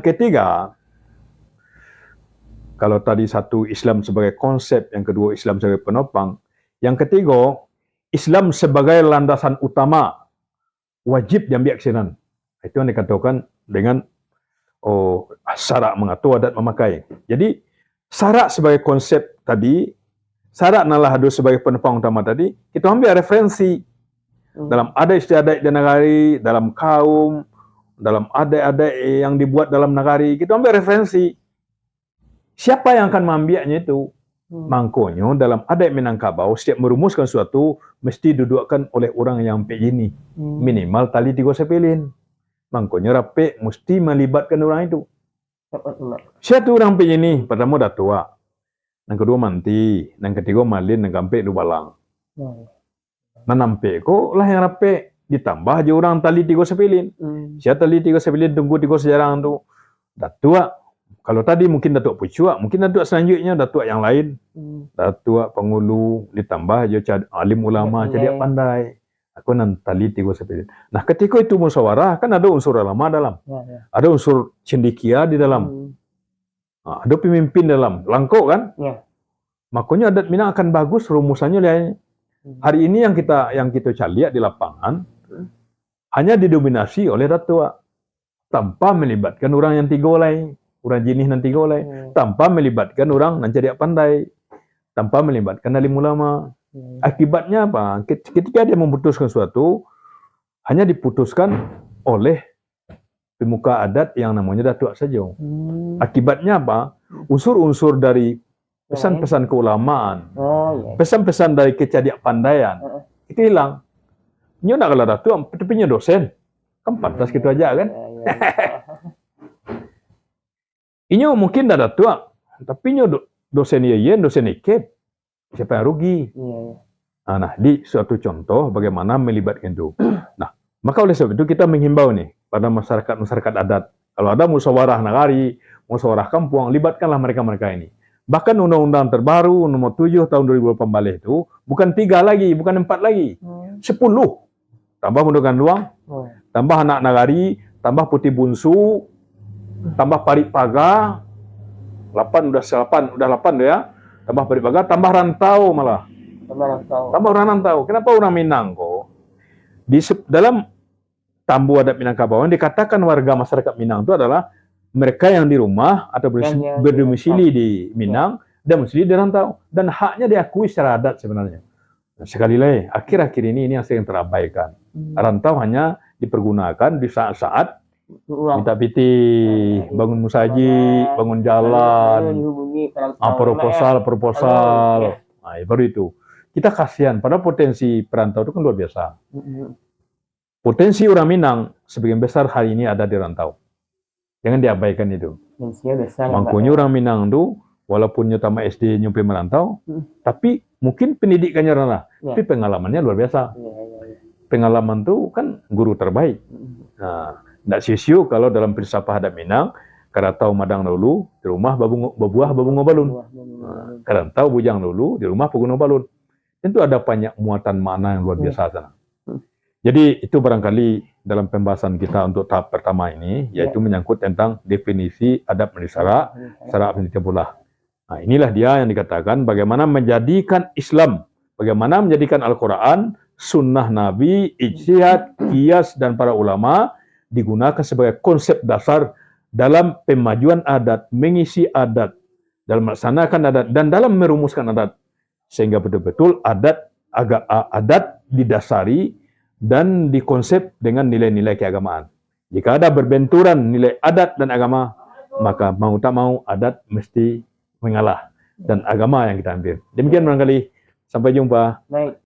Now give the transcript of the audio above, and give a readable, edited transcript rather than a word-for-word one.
Ketiga, kalau tadi satu Islam sebagai konsep, yang kedua Islam sebagai penopang, yang ketiga Islam sebagai landasan utama wajib diambil aksinan. Itu yang dikatakan dengan syarak mengatur adat memakai. Jadi syarak sebagai konsep tadi, syarak nalahadu sebagai penopang utama tadi, kita ambil referensi dalam adat istiadat di negari, dalam kaum, dalam adat-adat yang dibuat dalam negari, kita ambil referensi. Siapa yang akan mengambilnya itu? Mangkonyo dalam adat Minangkabau, setiap merumuskan sesuatu mesti dudukkan oleh orang yang begini, minimal tali 3 sepilin. Mangkonyo rapi mesti melibatkan orang itu. Siapa orang begini? Pertama dah tua, yang kedua manti, yang ketiga malin, yang keempat lubalang. Nampe kok lah yang rapi. Ditambah aja orang tali 3 sepilin. Siapa tali 3 sepilin tunggu 3 sejarah tu. Datuk, kalau tadi mungkin Datuk Pucuak, mungkin Datuk selanjutnya Datuk yang lain. Datuk Pengulu, ditambah aja alim ulama, jadi pandai. Aku nan tali 3 sepilin. Nah, ketika itu musyawarah, kan ada unsur ulama dalam. Ada unsur cendekia di dalam. Ada pemimpin dalam. Langkau kan? Makanya adat Minang akan bagus rumusannya lihatnya. Hari ini yang kita lihat di lapangan hanya didominasi oleh datua tanpa melibatkan orang yang 3 oleh, orang jenis nanti 3 oleh, tanpa melibatkan orang yang jadi pandai, tanpa melibatkan alim ulama. Akibatnya apa? Ketika dia memutuskan sesuatu, hanya diputuskan oleh pemuka adat yang namanya datua saja. Akibatnya apa? Unsur-unsur dari pesan-pesan keulamaan, pesan-pesan dari kecadiak pandaian, itu hilang. Nyo nak kalau datuk, tapi nyo dosen, kan pantas gitu aja kan? Inyo mungkin dah datuk, tapi nyo dosen yen, dosen ikep, siapa yang rugi? Nah, di suatu contoh bagaimana melibatkan itu. Nah, maka oleh sebab itu kita menghimbau nih pada masyarakat adat, kalau ada musyawarah nagari, musyawarah kampung, libatkanlah mereka-mereka ini. Bahkan undang-undang terbaru nomor 7 tahun 2018 itu bukan 3 lagi, bukan 4 lagi, 10. Tambah Mundukan Luang, tambah anak nagari, tambah putih bunsu, tambah parit paga, 8 udah 8 ya. Tambah parit paga, tambah rantau malah. Tambah orang rantau. Kenapa orang Minang kok? Di dalam Tambu Adat Minangkabau dikatakan warga masyarakat Minang itu adalah mereka yang di rumah atau berdomisili di Minang dan domisili di rantau, dan haknya diakui secara adat sebenarnya. Nah, sekali lagi, akhir-akhir ini yang sering terabaikan. Rantau hanya dipergunakan di saat-saat minta piti, bangun musaji, bangun jalan, proposal. Nah, baru itu. Kita kasihan, padahal potensi perantau itu kan luar biasa. Potensi orang Minang sebagian besar hari ini ada di rantau. Jangan diabaikan itu. Makanya orang Minang itu, walaupun nyutama SD nyampe merantau, tapi mungkin pendidikannya rendah, tapi pengalamannya luar biasa. Pengalaman itu kan guru terbaik. Nah, tidak sia-sia kalau dalam filsafat adat Minang, karantau madang dulu, di rumah babuah babungo balun. Karantau bujang dulu, di rumah paguno balun. Tentu ada banyak muatan makna yang luar biasa sana. Jadi itu barangkali dalam pembahasan kita untuk tahap pertama ini, yaitu menyangkut tentang definisi adab menjadi syarak penelitian pula. Nah, inilah dia yang dikatakan bagaimana menjadikan Islam, bagaimana menjadikan Al-Quran, sunnah Nabi, ijtihad, qiyas, dan para ulama digunakan sebagai konsep dasar dalam pemajuan adat, mengisi adat, dalam melaksanakan adat, dan dalam merumuskan adat. Sehingga betul-betul adat didasari dan dikonsep dengan nilai-nilai keagamaan. Jika ada berbenturan nilai adat dan agama, maka mau tak mau adat mesti mengalah dan agama yang kita ambil. Demikian barangkali. Sampai jumpa. Baik.